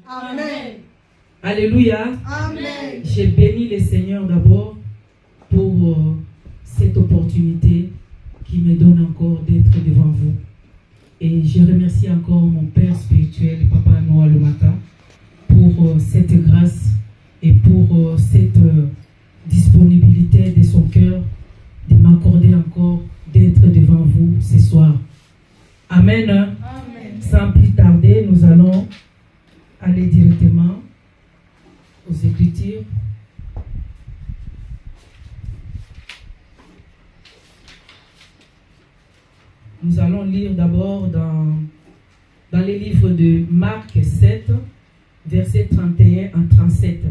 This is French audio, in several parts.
Amen. Alléluia. Amen. J'ai béni le Seigneur d'abord pour cette opportunité qui me donne encore d'être devant vous. Et je remercie encore mon Père spirituel, Papa Noah le matin, pour cette grâce et pour cette disponibilité de son cœur de m'accorder encore d'être devant vous ce soir. Amen. Amen. Sans plus tarder, nous allons aller directement aux Écritures. Nous allons lire d'abord dans les livres de Marc 7, versets 31 à 37.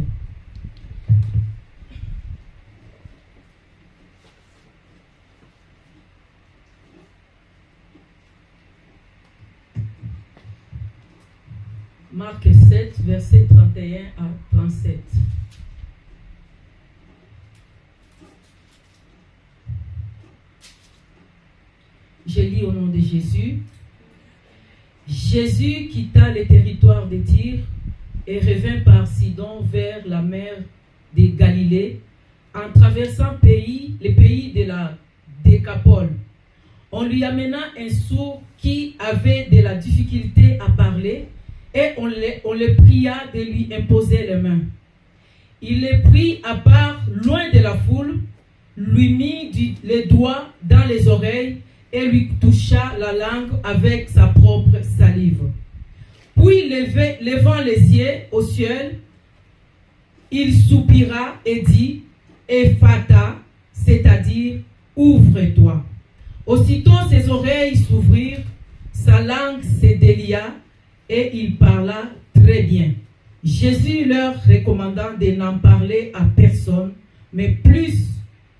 Marc 7, versets 31 à 37. Je lis au nom de Jésus. Jésus quitta le territoire de Tyr et revint par Sidon vers la mer de Galilée, en traversant les pays de la Décapole. On lui amena un sourd qui avait de la difficulté à parler et on le pria de lui imposer les mains. Il le prit à part loin de la foule, lui mit les doigts dans les oreilles et lui toucha la langue avec sa propre salive. Puis, levant les yeux au ciel, il soupira et dit, Ephata, c'est-à-dire, ouvre-toi. Aussitôt ses oreilles s'ouvrirent, sa langue se délia et il parla très bien. Jésus leur recommanda de n'en parler à personne, mais plus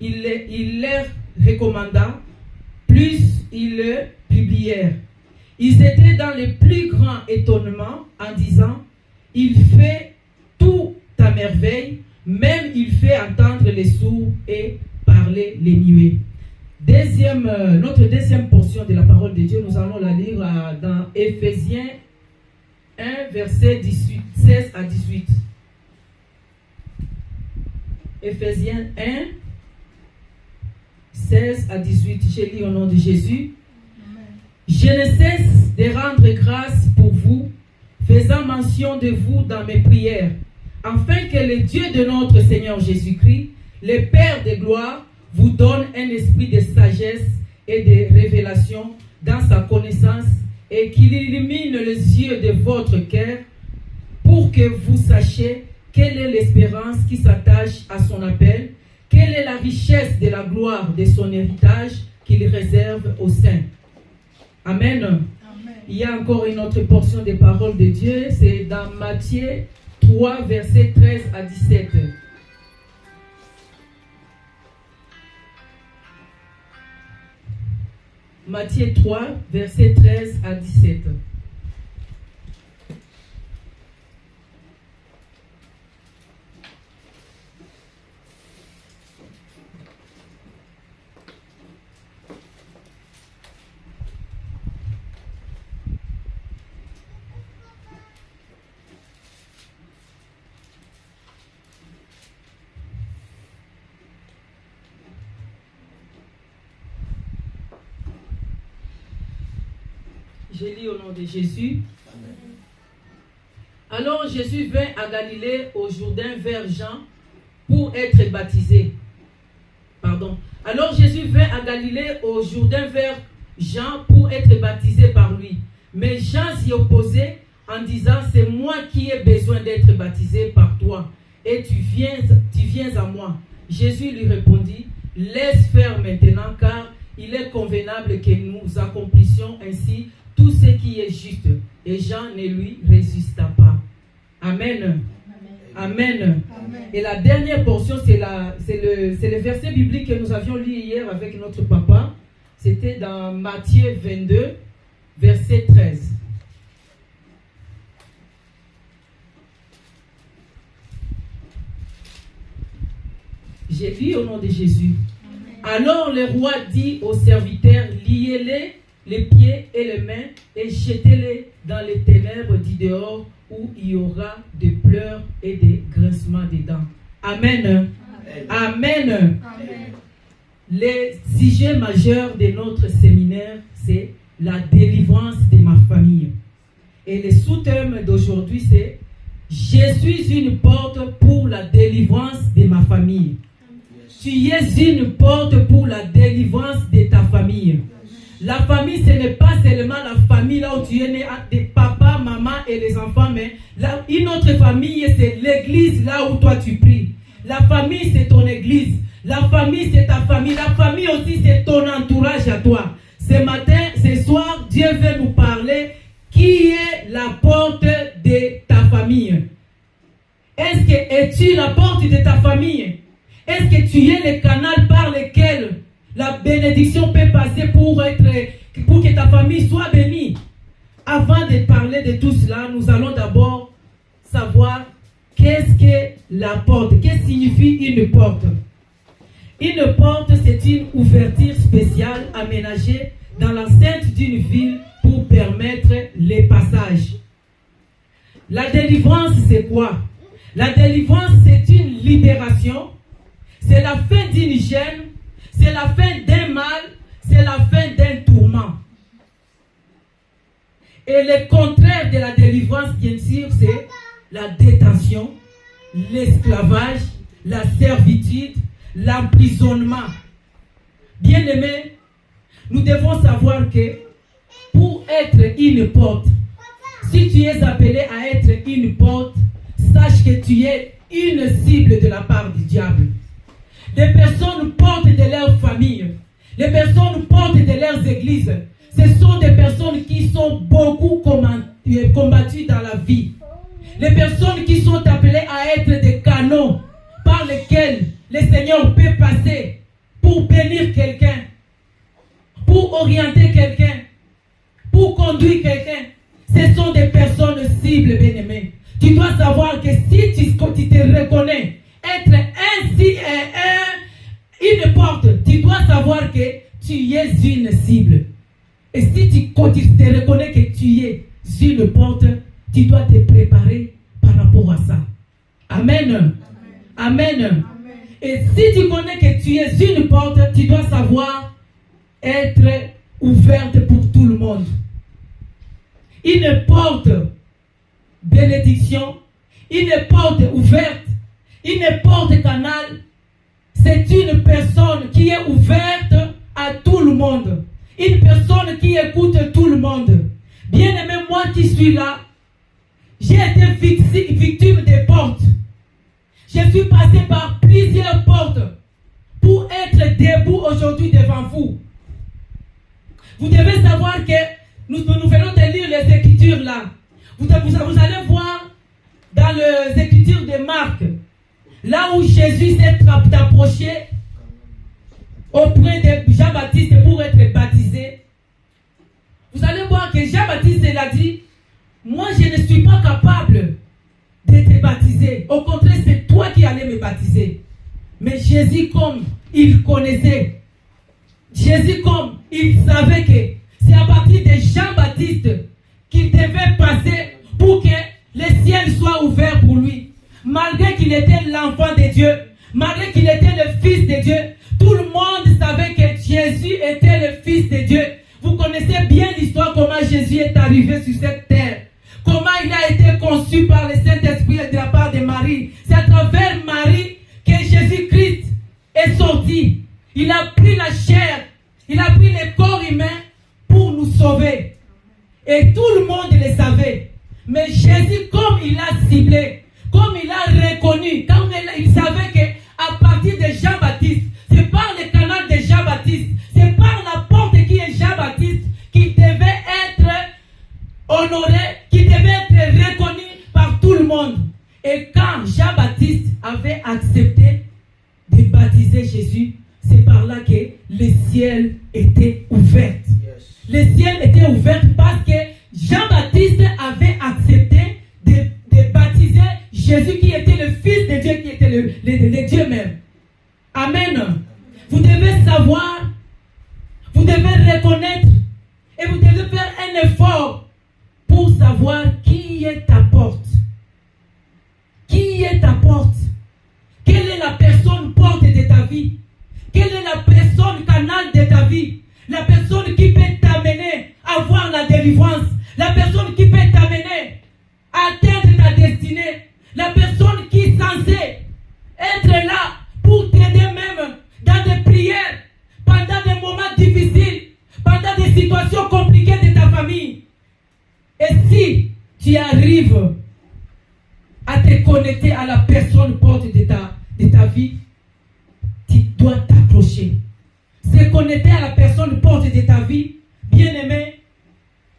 il leur recommanda, plus ils le publièrent. Ils étaient dans le plus grand étonnement en disant, il fait tout à merveille, même il fait entendre les sourds et parler les muets. Notre deuxième portion de la parole de Dieu, nous allons la lire dans Éphésiens 1, verset 16 à 18. Éphésiens 1, 16 à 18. Je lis au nom de Jésus. Amen. Je ne cesse de rendre grâce pour vous, faisant mention de vous dans mes prières, afin que le Dieu de notre Seigneur Jésus-Christ, le Père de gloire, vous donne un esprit de sagesse et de révélation dans sa connaissance et qu'il illumine les yeux de votre cœur pour que vous sachiez quelle est l'espérance qui s'attache à son appel, quelle est la richesse de la gloire de son héritage qu'il réserve aux saints. Amen. Amen. Il y a encore une autre portion des paroles de Dieu, c'est dans Matthieu 3, versets 13 à 17. Matthieu 3, versets 13 à 17. Je lis au nom de Jésus. Amen. Alors Jésus vint à Galilée au Jourdain vers Jean pour être baptisé. Alors Jésus vint à Galilée au Jourdain vers Jean pour être baptisé par lui. Mais Jean s'y opposait en disant, c'est moi qui ai besoin d'être baptisé par toi et tu viens à moi. Jésus lui répondit, laisse faire maintenant car il est convenable que nous accomplissions ainsi tout ce qui est juste. Et Jean ne lui résista pas. Amen. Amen. Amen. Amen. Et la dernière portion, c'est le verset biblique que nous avions lu hier avec notre papa. C'était dans Matthieu 22, verset 13. J'ai lu au nom de Jésus. Amen. Alors le roi dit aux serviteurs, liez-les les pieds et les mains et jetez-les dans les ténèbres du dehors où il y aura des pleurs et des grincements des dents. Amen. Amen. Amen. Le sujet majeur de notre séminaire, c'est la délivrance de ma famille. Et le sous-thème d'aujourd'hui, c'est « Je suis une porte pour la délivrance de ma famille ». Tu es une porte pour la délivrance de ta famille. La famille, ce n'est pas seulement la famille là où tu es né, des papa, maman et les enfants, mais là, une autre famille, c'est l'église là où toi tu pries. La famille, c'est ton église. La famille, c'est ta famille. La famille aussi, c'est ton entourage à toi. Ce matin, ce soir, Dieu veut nous parler qui est la porte de ta famille. Est-ce que es-tu la porte de ta famille? Est-ce que tu es le canal par lequel la bénédiction peut passer pour que ta famille soit bénie? Avant de parler de tout cela, nous allons d'abord savoir qu'est-ce que la porte, qu'est-ce que signifie une porte. Une porte, c'est une ouverture spéciale aménagée dans l'enceinte d'une ville pour permettre les passages. La délivrance, c'est quoi? La délivrance, c'est une libération. C'est la fin d'une gêne, c'est la fin d'un mal, c'est la fin d'un tourment. Et le contraire de la délivrance, bien sûr, c'est la détention, l'esclavage, la servitude, l'emprisonnement. Bien-aimés, nous devons savoir que pour être une porte, si tu es appelé à être une porte, sache que tu es une cible de la part du diable. Les personnes portent de leur famille. Les personnes portent de leurs églises. Ce sont des personnes qui sont beaucoup combattues dans la vie. Les personnes qui sont appelées à être des canaux par lesquels le Seigneur peut passer pour bénir quelqu'un, pour orienter quelqu'un, pour conduire quelqu'un. Ce sont des personnes cibles, bien-aimés. Tu dois savoir que si tu te reconnais être une porte, tu dois savoir que tu es une cible. Et si tu te reconnais que tu es une porte, tu dois te préparer par rapport à ça. Amen. Amen. Amen. Et si tu connais que tu es une porte, tu dois savoir être ouverte pour tout le monde. Une porte bénédiction, une porte ouverte, une porte canal, c'est une personne qui est ouverte à tout le monde. Une personne qui écoute tout le monde. Bien aimé, moi qui suis là, j'ai été victime des portes. Je suis passé par plusieurs portes pour être debout aujourd'hui devant vous. Vous devez savoir que nous venons de lire les Écritures là. Vous allez voir dans les Écritures de Marc, là où Jésus s'est approché auprès de Jean-Baptiste pour être baptisé. Vous allez voir que Jean-Baptiste a dit, moi je ne suis pas capable d'être baptisé. Au contraire, c'est toi qui allais me baptiser. Mais Jésus, comme il connaissait, Jésus, comme il savait que c'est à partir de Jean-Baptiste qu'il devait passer pour que le ciel soit ouvert pour lui. Malgré qu'il était l'enfant de Dieu, malgré qu'il était le fils de Dieu, tout le monde savait que Jésus était le fils de Dieu. Vous connaissez bien l'histoire comment Jésus est arrivé sur cette terre. Comment il a été conçu par le Saint-Esprit de la part de Marie. C'est à travers Marie que Jésus-Christ est sorti. Il a pris la chair, il a pris le corps humain pour nous sauver. Et tout le monde le savait. Mais Jésus, comme il a ciblé, comme il a reconnu, comme il savait qu'à partir de Jean-Baptiste, c'est par le canal de Jean-Baptiste, c'est par la porte qui est Jean-Baptiste, qu'il devait être honoré, qu'il devait être reconnu par tout le monde. Et quand Jean-Baptiste avait accepté de baptiser Jésus, c'est par là que le ciel était ouvert. Le ciel était ouvert parce que Jean-Baptiste avait accepté de baptiser Jésus qui était le Fils de Dieu, qui était le Dieu même. Amen. Vous devez savoir, vous devez reconnaître et vous devez faire un effort pour savoir qui est ta porte. Quelle est la personne canal de ta vie? La personne qui peut t'amener à voir la délivrance. La personne qui peut t'amener à atteindre ta destinée. La personne qui est censée être là pour t'aider même dans des prières, pendant des moments difficiles, pendant des situations compliquées de ta famille. Et si tu arrives à te connecter à la personne porte de ta vie, tu dois t'accrocher. Se connecter à la personne porte de ta vie, bien aimé,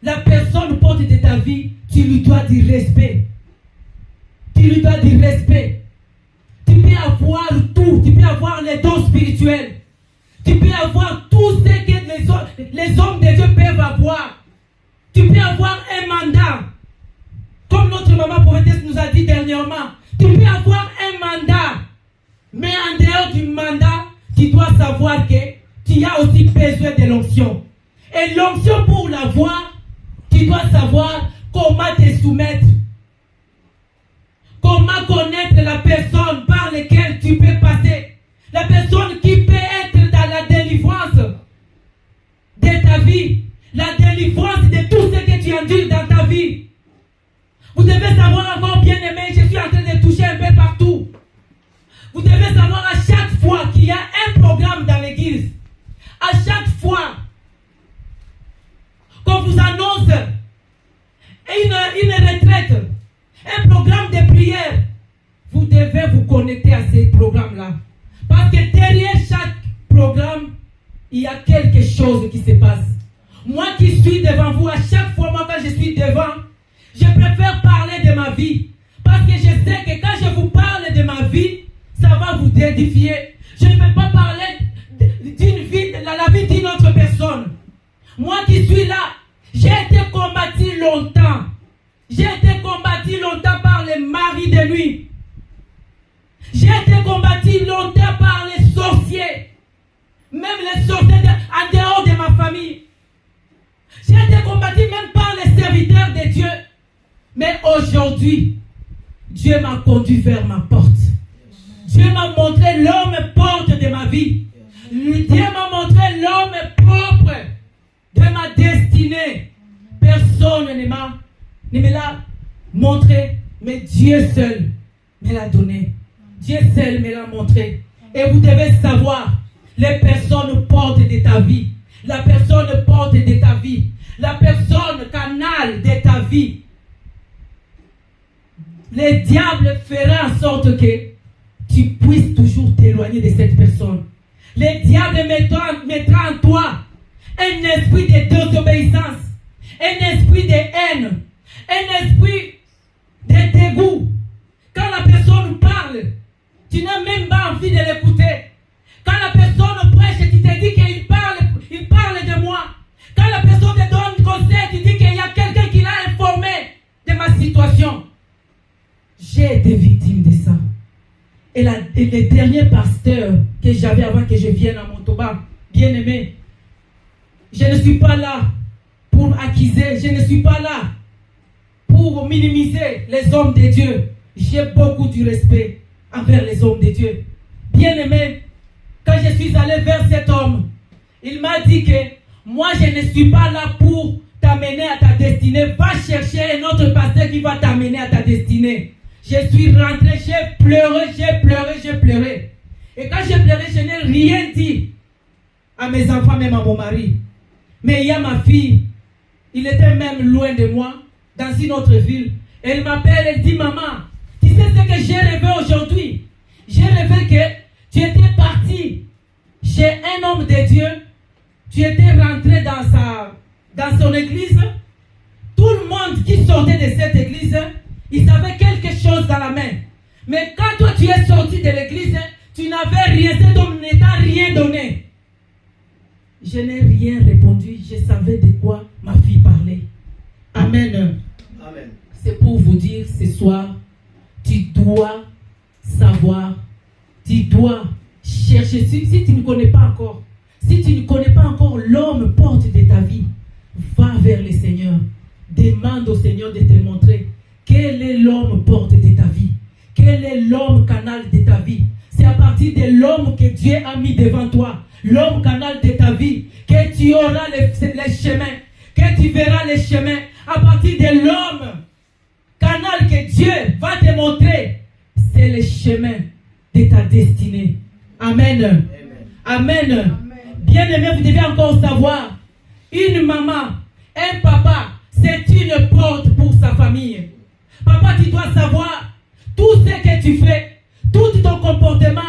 la personne porte de ta vie, tu lui dois du respect. Tu lui dois du respect. Tu peux avoir tout, tu peux avoir les dons spirituels. Tu peux avoir tout ce que les hommes de Dieu peuvent avoir. Tu peux avoir un mandat. Comme notre maman prophétesse nous a dit dernièrement. Tu peux avoir un mandat. Mais en dehors du mandat, tu dois savoir que tu as aussi besoin de l'onction. Et l'onction, pour l'avoir, tu dois savoir comment te soumettre. Comment connaître la personne par laquelle tu peux passer. La personne qui peut être dans la délivrance de ta vie. La délivrance de tout ce que tu endures dans ta vie. Vous devez savoir encore, bien aimé, je suis en train de toucher un peu partout. Vous devez savoir à chaque fois qu'il y a un programme dans l'église, à chaque fois qu'on vous annonce une retraite, un programme de prière, vous devez vous connecter à ces programmes-là. Parce que derrière chaque programme, il y a quelque chose qui se passe. Moi qui suis devant vous, à chaque fois, moi quand je suis devant, je préfère parler de ma vie. Parce que je sais que quand je vous parle de ma vie, ça va vous édifier. Je ne vais pas parler d'une vie, la vie d'une autre personne. Moi qui suis là, j'ai été combattu longtemps. J'ai été combattu longtemps par les maris de nuit. J'ai été combattu longtemps par les sorciers. Même les sorciers en dehors de ma famille. J'ai été combattu même par les serviteurs de Dieu. Mais aujourd'hui, Dieu m'a conduit vers ma porte. Dieu m'a montré l'homme porte de ma vie. Dieu m'a montré l'homme propre de ma destinée. Personne ne me l'a montré, mais Dieu seul me l'a donné. Dieu seul me l'a montré. Et vous devez savoir, les personnes portent de ta vie. La personne porte de ta vie. La personne canal de ta vie. Le diable fera en sorte que tu puisses toujours t'éloigner de cette personne. Le diable mettra en toi un esprit de désobéissance, un esprit de haine, un esprit de dégoût. Quand la personne parle, tu n'as même pas envie de l'écouter. Quand la personne prêche, tu te dis qu'il parle de moi. Quand la personne te donne conseil, tu dis qu'il y a quelqu'un qui l'a informé de ma situation. J'ai été victime de ça. Et le dernier pasteur que j'avais avant que je vienne à Montauban, bien aimé, je ne suis pas là pour accuser, je ne suis pas là pour minimiser les hommes de Dieu. J'ai beaucoup de respect envers les hommes de Dieu. Bien aimé, quand je suis allé vers cet homme, il m'a dit que moi je ne suis pas là pour t'amener à ta destinée. Va chercher un autre pasteur qui va t'amener à ta destinée. Je suis rentré, j'ai pleuré. Et quand j'ai pleuré, je n'ai rien dit à mes enfants, même à mon mari. Mais il y a ma fille, il était même loin de moi, dans une autre ville. Elle m'appelle, elle dit, maman, tu sais ce que j'ai rêvé aujourd'hui? J'ai rêvé que tu étais parti chez un homme de Dieu, tu étais rentré dans son église. Tout le monde qui sortait de cette église, ils avaient quelque chose dans la main. Mais quand toi tu es sorti de l'église, tu n'avais rien, cet homme ne t'a rien donné. Je n'ai rien répondu, je savais de quoi ma fille parlait. Amen. Amen. C'est pour vous dire ce soir, tu dois savoir, tu dois chercher. Si tu ne connais pas encore, si tu ne connais pas encore l'homme porte de ta vie, va vers le Seigneur. Demande au Seigneur de te montrer quel est l'homme porte de ta vie. Quel est l'homme canal de ta vie. C'est à partir partir de l'homme que Dieu a mis devant toi, l'homme canal de ta vie, que tu auras les chemins, que tu verras les chemins. À partir de l'homme canal que Dieu va te montrer, c'est le chemin de ta destinée. Amen. Amen. Amen. Bien-aimé, vous devez encore savoir, une maman, un papa, c'est une porte pour sa famille. Papa, tu dois savoir tout ce que tu fais, tout ton comportement,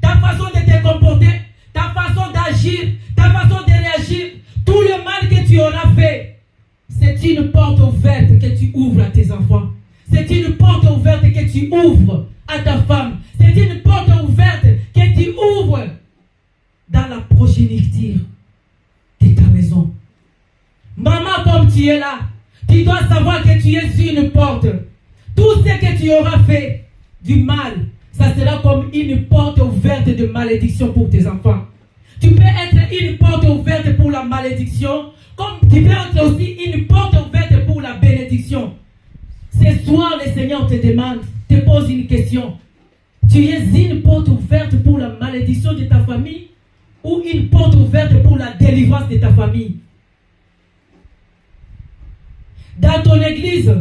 ta façon de te comporter, ta façon d'agir, ta façon de réagir, tout le mal que tu auras fait, c'est une porte ouverte que tu ouvres à tes enfants. C'est une porte ouverte que tu ouvres à ta femme. C'est une porte ouverte que tu ouvres dans la progéniture de ta maison. Maman, comme tu es là, tu dois savoir que tu es sur une porte. Tout ce que tu auras fait du mal, ça sera comme une porte ouverte de malédiction pour tes enfants. Tu peux être une porte ouverte pour la malédiction, comme tu peux être aussi une porte ouverte pour la bénédiction. Ce soir, le Seigneur te demande, te pose une question. Tu es une porte ouverte pour la malédiction de ta famille ou une porte ouverte pour la délivrance de ta famille? Dans ton église,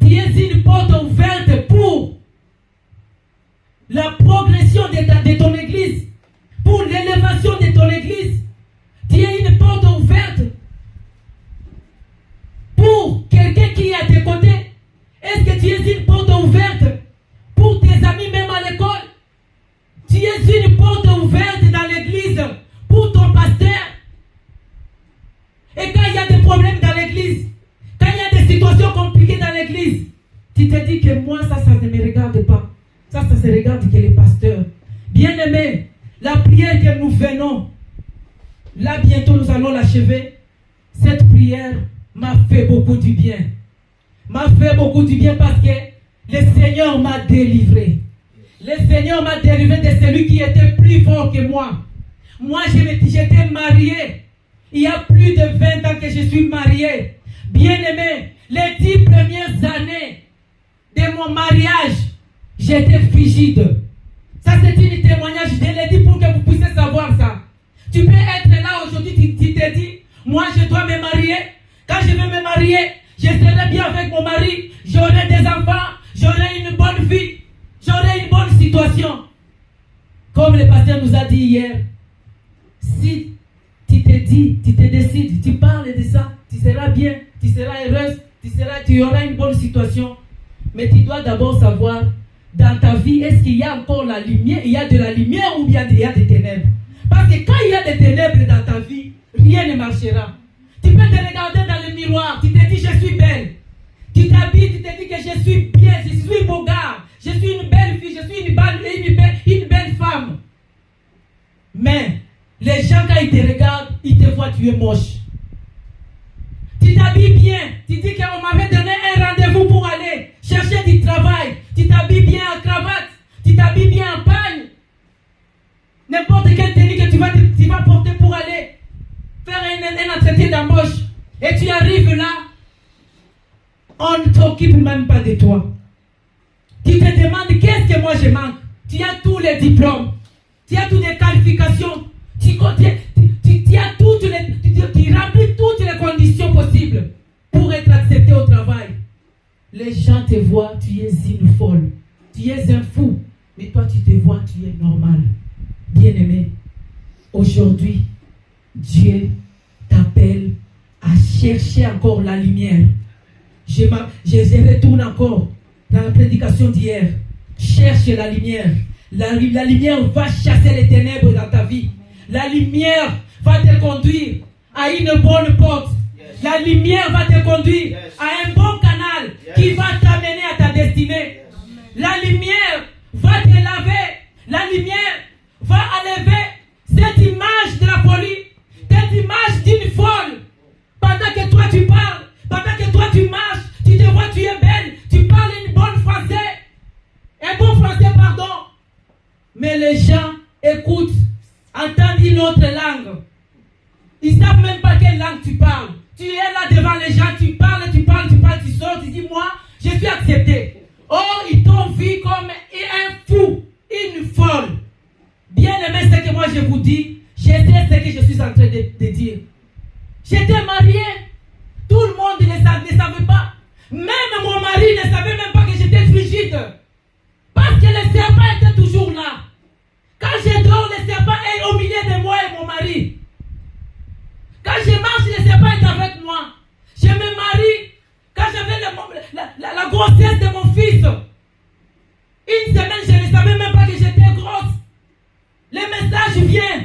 tu es une porte ouverte pour la progression de ton église, pour l'élévation de ton église. Tu es une porte ouverte pour quelqu'un qui est à tes côtés. Est-ce que tu es une porte ouverte pour tes amis même à l'école? Tu es une porte ouverte dans l'église pour ton pasteur. Et quand il y a des problèmes dans l'église, quand il y a des situations compliquées dans l'église, tu te dis que moi, ça ne me regarde pas. Ça se regarde que les pasteurs. Bien-aimés, la prière que nous venons, là bientôt nous allons l'achever. Cette prière m'a fait beaucoup du bien. M'a fait beaucoup du bien parce que le Seigneur m'a délivré. Le Seigneur m'a délivré de celui qui était plus fort que moi. Moi, j'étais marié. Il y a plus de 20 ans que je suis marié. Bien-aimé, les 10 premières années de mon mariage, j'étais frigide. Ça, c'est un témoignage. Je l'ai dit pour que vous puissiez savoir ça. Tu peux être là aujourd'hui, tu te dis, moi, je dois me marier. Quand je vais me marier, je serai bien avec mon mari. J'aurai des enfants. J'aurai une bonne vie. J'aurai une bonne situation. Comme le pasteur nous a dit hier, si tu te dis, tu te décides, tu parles de ça, tu seras bien, tu seras heureuse, tu auras une bonne situation. Mais tu dois d'abord savoir, dans ta vie, est-ce qu'il y a encore la lumière? Il y a de la lumière ou bien il y a des ténèbres? Parce que quand il y a des ténèbres dans ta vie, rien ne marchera. Tu peux te regarder dans le miroir, tu te dis je suis belle. Tu t'habilles, tu te dis que je suis bien, je suis beau gars, je suis une belle fille, je suis une belle femme. Mais les gens quand ils te regardent, ils te voient, tu es moche. Tu t'habilles bien, tu dis qu'on m'avait donné un rendez-vous pour aller chercher du travail. Tu t'habilles bien en cravate, tu t'habilles bien en pagne. N'importe quelle tenue que tu vas porter pour aller faire un entretien d'embauche. Et tu arrives là, on ne t'occupe même pas de toi. Tu te demandes qu'est-ce que moi je manque. Tu as tous les diplômes, tu as toutes les qualifications, tu remplis toutes les conditions possibles pour être accepté au travail. Les gens te voient, tu es une folle, tu es un fou, mais toi tu te vois, tu es normal. Bien-aimé, aujourd'hui, Dieu t'appelle à chercher encore la lumière. Je retourne encore dans la prédication d'hier. Cherche la lumière. La lumière va chasser les ténèbres dans ta vie. La lumière va te conduire à une bonne porte. Yes. La lumière va te conduire yes. à un bon canal yes. qui va t'amener à ta destinée. Yes. La lumière va te laver. La lumière va enlever cette image de la folie, cette image d'une folle. Pendant que toi tu parles, pendant que toi tu marches, tu te vois, tu es belle, tu parles une bonne français, un bon français, pardon. Mais les gens écoutent, entendent une autre langue. Ils ne savent même pas quelle langue tu parles. Tu es là devant les gens, tu parles, tu sors, tu dis, moi, je suis accepté. Or, ils t'ont vu comme un fou, une folle. suis en train de dire. J'étais mariée. Tout le monde ne savait pas. Même mon mari ne savait même pas que j'étais frigide. Parce que le serpent était toujours là. Quand je dors, le serpent est au milieu de moi et mon mari. Quand je marche, le serpent est avec moi. Je me marie. Quand j'avais la grossesse de mon fils, une semaine, je ne savais même pas que j'étais grosse. Le message vient.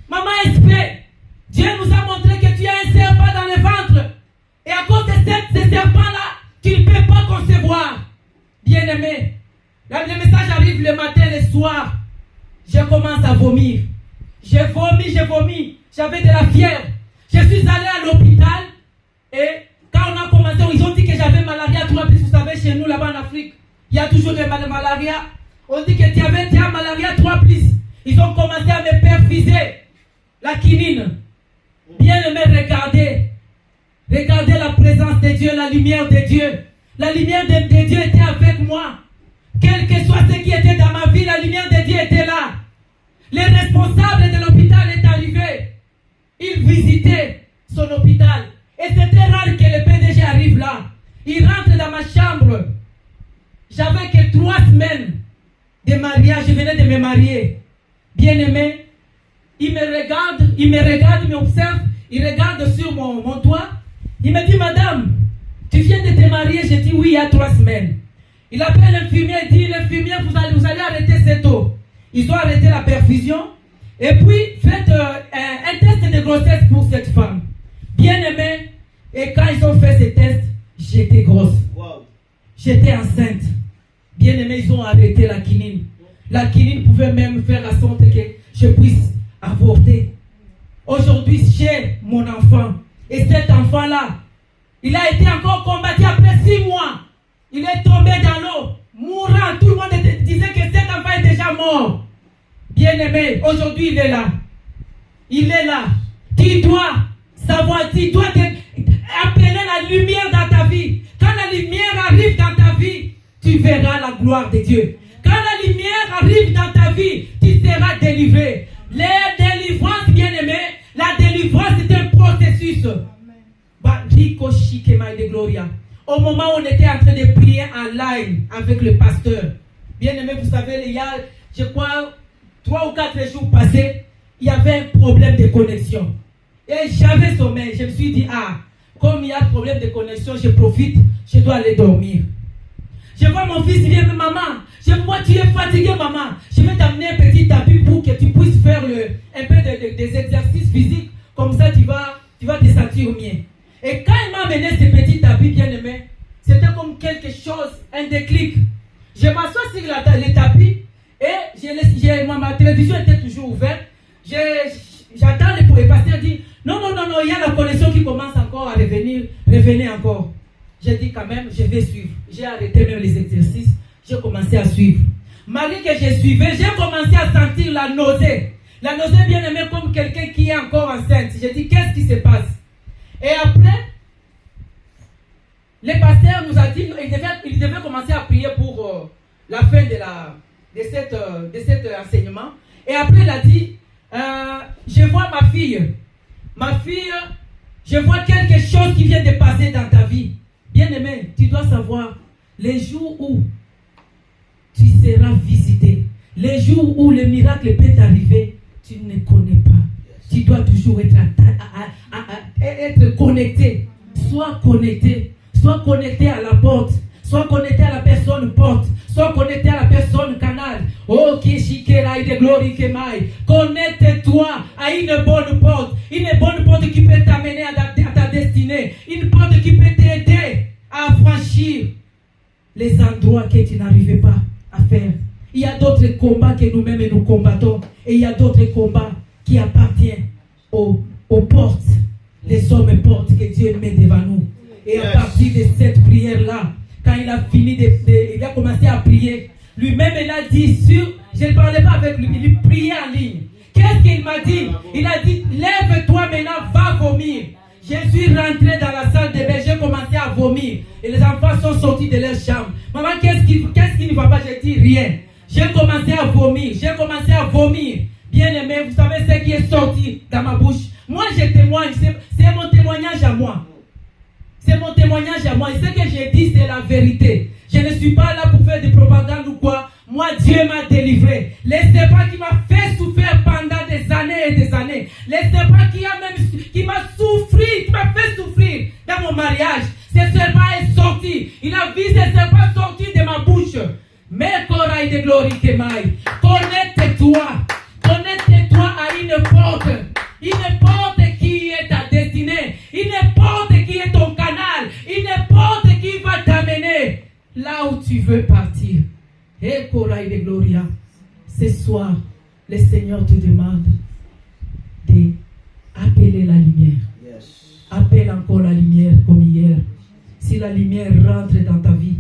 Maman espère. Dieu nous a montré que tu as un serpent dans le ventre. Et à cause de ce serpent-là, tu ne peux pas concevoir. Bien-aimé, le message arrive le matin, le soir. Je commence à vomir. Je vomis. J'avais de la fièvre. Je suis allé à l'hôpital. Et quand on a commencé, ils ont dit que j'avais malaria 3+. Vous savez, chez nous, là-bas en Afrique, il y a toujours des malaria. On dit que tu as malaria 3+. Ils ont commencé à me perfuser la quinine. Bien-aimé, regardez. Regardez la présence de Dieu, la lumière de Dieu. La lumière de Dieu était avec moi. Quel que soit ce qui était dans ma vie, la lumière de Dieu était là. Le responsable de l'hôpital est arrivé. Il visitait son hôpital. Et c'était rare que le PDG arrive là. Il rentre dans ma chambre. J'avais que 3 semaines de mariage. Je venais de me marier. Bien-aimé, il me regarde, il m'observe. Il regarde sur mon doigt. Il me dit, madame, tu viens de te marier? J'ai dit oui, il y a 3 semaines. Il appelle l'infirmier et dit, l'infirmier, vous allez arrêter cette eau. Ils ont arrêté la perfusion. Et puis, faites un test de grossesse pour cette femme. Bien-aimé. Et quand ils ont fait ce test, j'étais grosse. Wow. J'étais enceinte. Bien-aimé, ils ont arrêté la quinine. La quinine pouvait même faire en sorte que je puisse avorter. Aujourd'hui, j'ai mon enfant. Et cet enfant-là, il a été encore combattu après 6 mois. Il est tombé dans l'eau, mourant. Tout le monde disait que cet enfant est déjà mort. Bien-aimé, aujourd'hui il est là. Il est là. Tu dois savoir, tu dois appeler la lumière dans ta vie. Quand la lumière arrive dans ta vie, tu verras la gloire de Dieu. Quand la lumière arrive dans ta vie, tu seras délivré. La délivrance, bien-aimé, la délivrance est un processus. Au moment où on était en train de prier en live avec le pasteur, bien-aimé, vous savez, il y a, je crois, 3 ou 4 jours passés, il y avait un problème de connexion. Et j'avais sommeil. Je me suis dit, comme il y a un problème de connexion, je profite, je dois aller dormir. Je vois mon fils, il vient, maman, je vois tu es fatigué, maman. Je vais t'amener un petit tapis pour que tu puisses faire un peu des exercices physiques. Comme ça, tu vas te sentir mieux. Et quand il m'a amené ce petit tapis, bien aimé, c'était comme quelque chose, un déclic. Je m'assois sur le tapis et ma télévision était toujours ouverte. J'attends le pasteur dit non, il y a la connexion qui commence encore à revenir, revenez encore. J'ai dit quand même, je vais suivre. J'ai arrêté même les exercices, j'ai commencé à suivre. Malgré que je suivais, j'ai commencé à sentir la nausée. La nausée bien aimée comme quelqu'un qui est encore enceinte. J'ai dit, qu'est-ce qui se passe? Et après, le pasteur nous a dit, il devait commencer à prier pour la fin de cet enseignement. Et après, il a dit, je vois ma fille. Ma fille, je vois quelque chose qui vient de passer dans ta vie. Bien-aimé, tu dois savoir, les jours où tu seras visité, les jours où le miracle peut t'arriver, tu ne connais pas. Tu dois toujours être connecté. Sois connecté à la porte. Sois connecté à la personne porte. Sois connecté à la personne canal. Oh, Kishikerai de glory Kemai. Connecte-toi à une bonne porte. Une bonne porte qui peut t'amener à ta destinée. Une porte qui peut t'aider à franchir les endroits que tu n'arrivais pas à faire. Il y a d'autres combats que nous-mêmes nous combattons. Et il y a d'autres combats qui appartiennent aux portes. Les hommes portes que Dieu met devant nous. Et à partir de cette prière-là, quand il a fini il a commencé à prier, lui-même il a dit je ne parlais pas avec lui, il priait en ligne. Qu'est-ce qu'il m'a dit? Il a dit, lève-toi maintenant, va vomir. Je suis rentré dans la salle de bain, j'ai commencé à vomir. Et les enfants sont sortis de leur chambre. Maman, qu'est-ce qui ne va pas? J'ai dit rien. J'ai commencé à vomir. Bien Bien-aimé, vous savez ce qui est sorti dans ma bouche. Moi, je témoigne. C'est mon témoignage à moi. C'est mon témoignage à moi. Et ce que j'ai dit, c'est la vérité. Je ne suis pas là pour faire des propagandes ou quoi. Moi, Dieu m'a délivré. Les serpents qui m'a fait souffrir pendant des années et des années. Les serpents qui m'a fait souffrir dans mon mariage. Ce serpent est sorti. Il a vu ce serpent sortir de ma bouche. Mais corail de gloire que maille. Connecte-toi. Connecte-toi à une porte. Une porte qui est ta destinée. Une porte qui est ton canal. Une porte qui va t'amener là où tu veux partir. Et corail de gloria. Ce soir, le Seigneur te demande d'appeler la lumière. Appelle encore la lumière comme hier. Si la lumière rentre dans ta vie,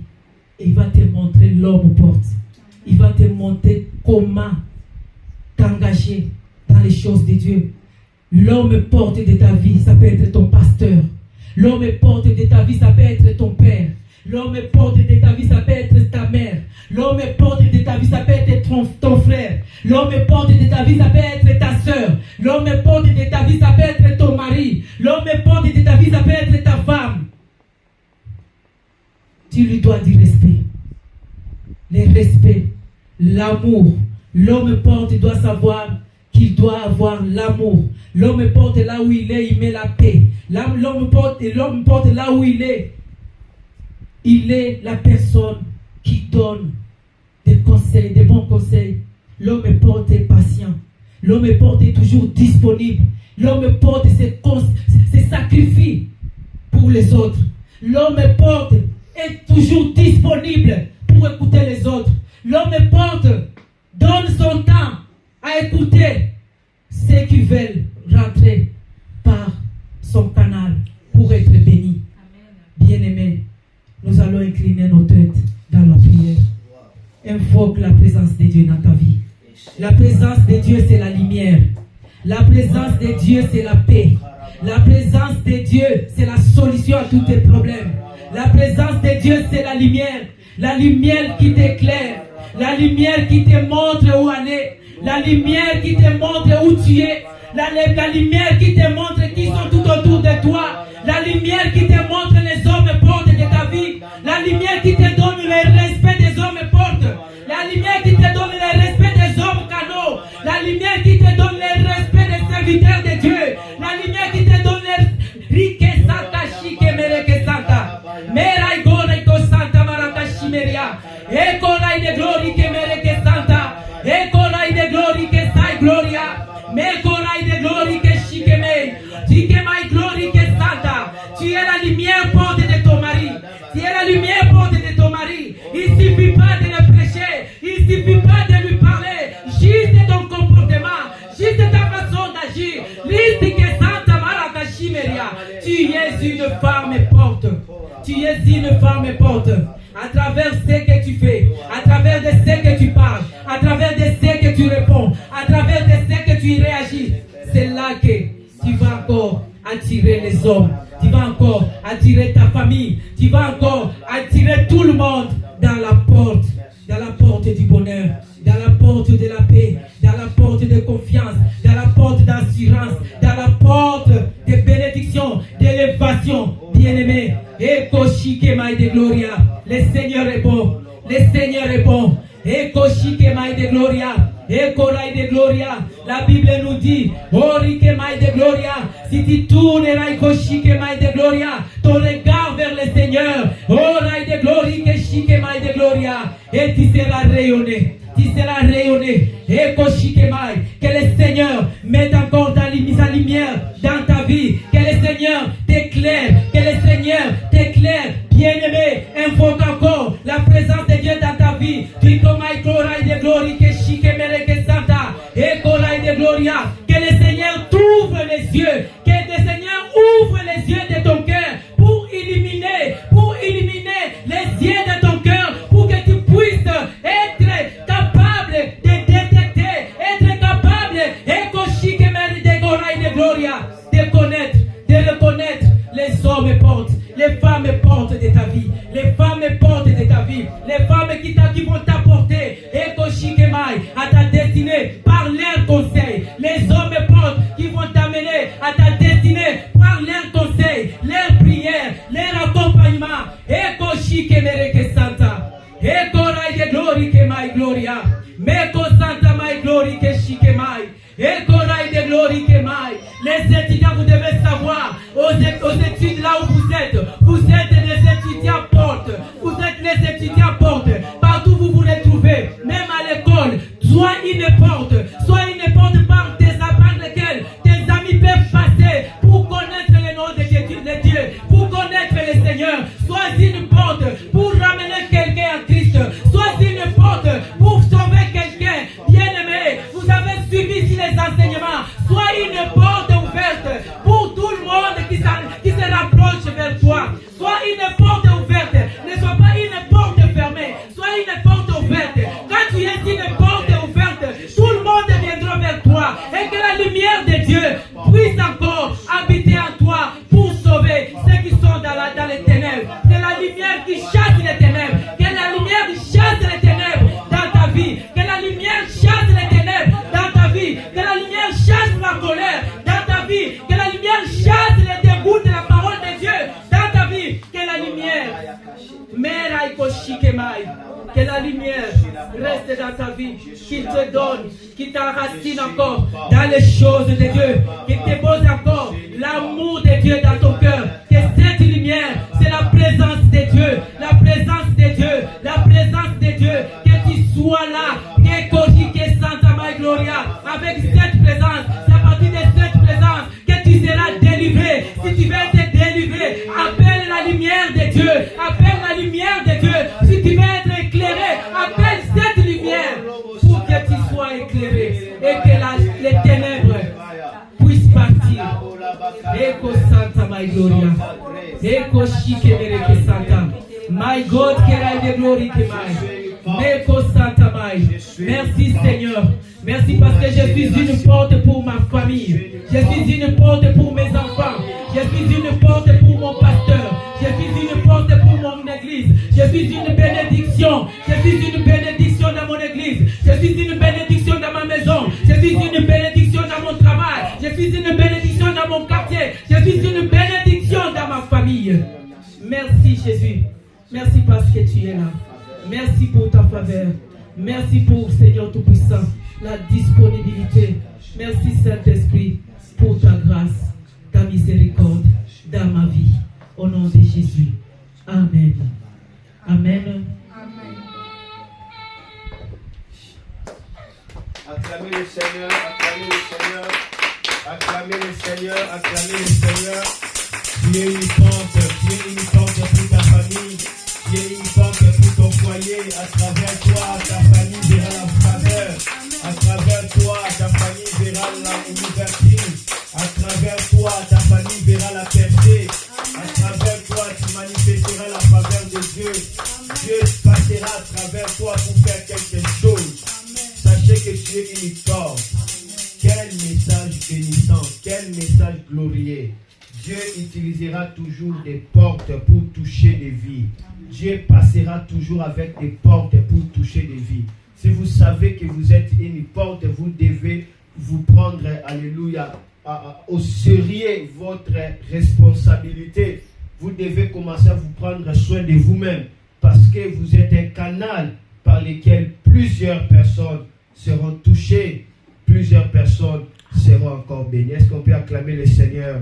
il va te montrer l'homme aux portes. Il va te montrer comment t'engager dans les choses de Dieu. L'homme porte de ta vie, ça peut être ton pasteur. L'homme porte de ta vie, ça peut être ton père. L'homme porte de ta vie, ça peut être ta mère. L'homme porte de ta vie, ça peut être ton frère. L'homme porte de ta vie, ça peut être ta soeur. L'homme porte de ta vie, ça peut être ton mari. L'homme porte de ta vie, ça peut être ta femme. Tu lui dois du respect. Le respect, l'amour. L'homme porte, il doit savoir qu'il doit avoir l'amour. L'homme porte là où il est, il met la paix. L'homme porte là où il est. Il est la personne qui donne des conseils, des bons conseils. L'homme porte est patient. L'homme porte est toujours disponible. L'homme porte se sacrifie pour les autres. L'homme porte est toujours disponible pour écouter les autres. L'homme porte donne son temps à écouter ceux qui veulent rentrer par son canal pour être bénis. Bien-aimés, nous allons incliner nos têtes dans la prière. Invoque la présence de Dieu dans ta vie. La présence de Dieu, c'est la lumière. La présence de Dieu, c'est la paix. La présence de Dieu, c'est la solution à tous tes problèmes. La présence de Dieu, c'est la lumière. La lumière qui t'éclaire. La lumière qui te montre où aller. La lumière qui te montre où tu es. La lumière qui te montre qui sont tout autour de toi. La lumière qui te montre les hommes portes de ta vie. La lumière qui te donne le respect des hommes portes. La lumière qui te donne le respect des hommes canaux. La lumière qui te donne le respect des serviteurs de Dieu. La lumière qui te donne le rique santa chique mereke santa. Merai gore ko santa maraka shimeria. E korai de glory que mereke santa. E korai de glory que sai gloria. Me korai de glory que chique me. Chique mai glory que santa. Tu es la lumière porte de ton mari. Tu es la lumière porte de ton mari. Il ne suffit pas de le prêcher. Il ne suffit pas de lui parler. Juste ton comportement. Juste ta façon d'agir. Liste que santa maraka shimeria. Tu es une femme porte. Tu es une femme porte. À travers ce que tu fais, à travers de ce que tu parles, à travers de ce que tu réponds, à travers de ce que tu réagis, c'est là que tu vas encore attirer les hommes, tu vas encore attirer ta famille, tu vas encore attirer tout le monde dans la porte du bonheur, dans la porte de la paix, dans la porte de confiance, dans la porte d'assurance, dans la porte de bénédiction, d'élévation. Bien-aimé, et Koshike Maï de Gloria, le Seigneur est bon, le Seigneur est bon. Et Koshike Maï de Gloria, et Korai de Gloria, la Bible nous dit, Orike Maï de Gloria, si tu tourneras Koshike Maï de Gloria, ton regard vers le Seigneur, Orai de Gloria, Koshike Maï de Gloria, et tu seras rayonné. Tu seras rayonné. Et Koshike Maï, que le Seigneur mette encore sa lumière dans ta vie. Que le Seigneur t'éclaire. Que le Seigneur t'éclaire. Bien-aimé, invoque encore la présence de Dieu dans ta vie. Tu Komaï Korai de Glory, que Shike Mereke Santa. Et Korai de Gloria. Que le Seigneur t'ouvre les yeux. Que le Seigneur ouvre les yeux de ton cœur pour illuminer les yeux de ton cœur pour que tu puisses être capable de détecter, être capable de connaître, de gloria. Meko Santa Mai Glory que chique mai. Et Koraï de Glory que mai. Les étudiants, vous devez savoir, aux études là où vous êtes des étudiants portes. Vous êtes les étudiants portes. Partout où vous vous retrouvez, même à l'école, soit une porte par lesquelles tes amis peuvent passer pour connaître le nom de Dieu, pour connaître le Seigneur. Sois une porte pour ramener quelqu'un à Christ. Sois une porte pour sauver quelqu'un. Bien-aimé, vous avez suivi ici les enseignements. Sois une porte ouverte pour tout le monde qui se rapproche vers toi. Sois une porte ouverte. Ne sois pas une porte fermée. Sois une porte ouverte. Quand tu es une porte ouverte, tout le monde viendra vers toi. Et que la lumière de Dieu puisse encore habiter en toi pour sauver ceux qui sont dans les ténèbres. Que la lumière qui chasse les ténèbres. Que la lumière chasse les ténèbres dans ta vie. Que la lumière chasse les ténèbres dans ta vie. Que la lumière chasse la colère dans ta vie. Que la lumière chasse les dégoûts de la parole de Dieu dans ta vie. Que la lumière, que la lumière reste dans ta vie, qu'il te donne, qu'il t'enracine encore dans les choses de Dieu, qu'il te pose encore l'amour de Dieu dans ton cœur. Que cette lumière, c'est la présence de Dieu, la présence de Dieu, la présence de Dieu. Que tu sois là, que Santa Mai Gloria, avec cette présence. C'est à partir de cette présence que tu seras délivré. Si tu veux être délivré, appelle la lumière de Dieu, appelle la lumière de Dieu. Si tu veux être éclairé, appelle cette lumière pour que tu sois éclairé et que les ténèbres puissent partir. Eko Santa Mai Gloria, Eko Shike Mereke Santa, My God, Kerai de Glory Kemai, Eko Santa Mai. Merci Seigneur, merci parce que je suis une porte pour ma famille, je suis une porte pour mes enfants, je suis une porte pour mon pasteur, je suis une porte pour mon église, je suis une bénédiction, dans mon église, je suis une bénédiction dans ma maison, je suis une bénédiction dans mon travail, je suis une bénédiction dans mon quartier, je suis une bénédiction dans ma famille. Merci Jésus, merci parce que tu es là, merci pour ta faveur, merci pour Seigneur Tout-Puissant, la disponibilité, merci Saint-Esprit pour ta grâce, ta miséricorde dans ma vie, au nom de Jésus. Amen. Amen. Acclamez le Seigneur, acclamez le Seigneur, acclamez le Seigneur, acclamez le Seigneur. Tu es une porte pour ta famille, tu es une porte pour ton foyer. À travers toi, ta famille verra la faveur. À travers toi, ta famille verra l'ouverture. À travers toi, ta famille verra la percée. À travers toi, tu manifesteras la faveur de Dieu. Dieu passera à travers toi pour faire quelque chose. Sachez que tu es une porte. Quel message bénissant, quel message glorieux. Dieu utilisera toujours des portes pour toucher des vies. Dieu passera toujours avec des portes pour toucher des vies. Si vous savez que vous êtes une porte, vous devez vous prendre, alléluia, au sérieux votre responsabilité. Vous devez commencer à vous prendre soin de vous-même parce que vous êtes un canal par lequel plusieurs personnes seront touchées, plusieurs personnes seront encore bénies. Est-ce qu'on peut acclamer le Seigneur?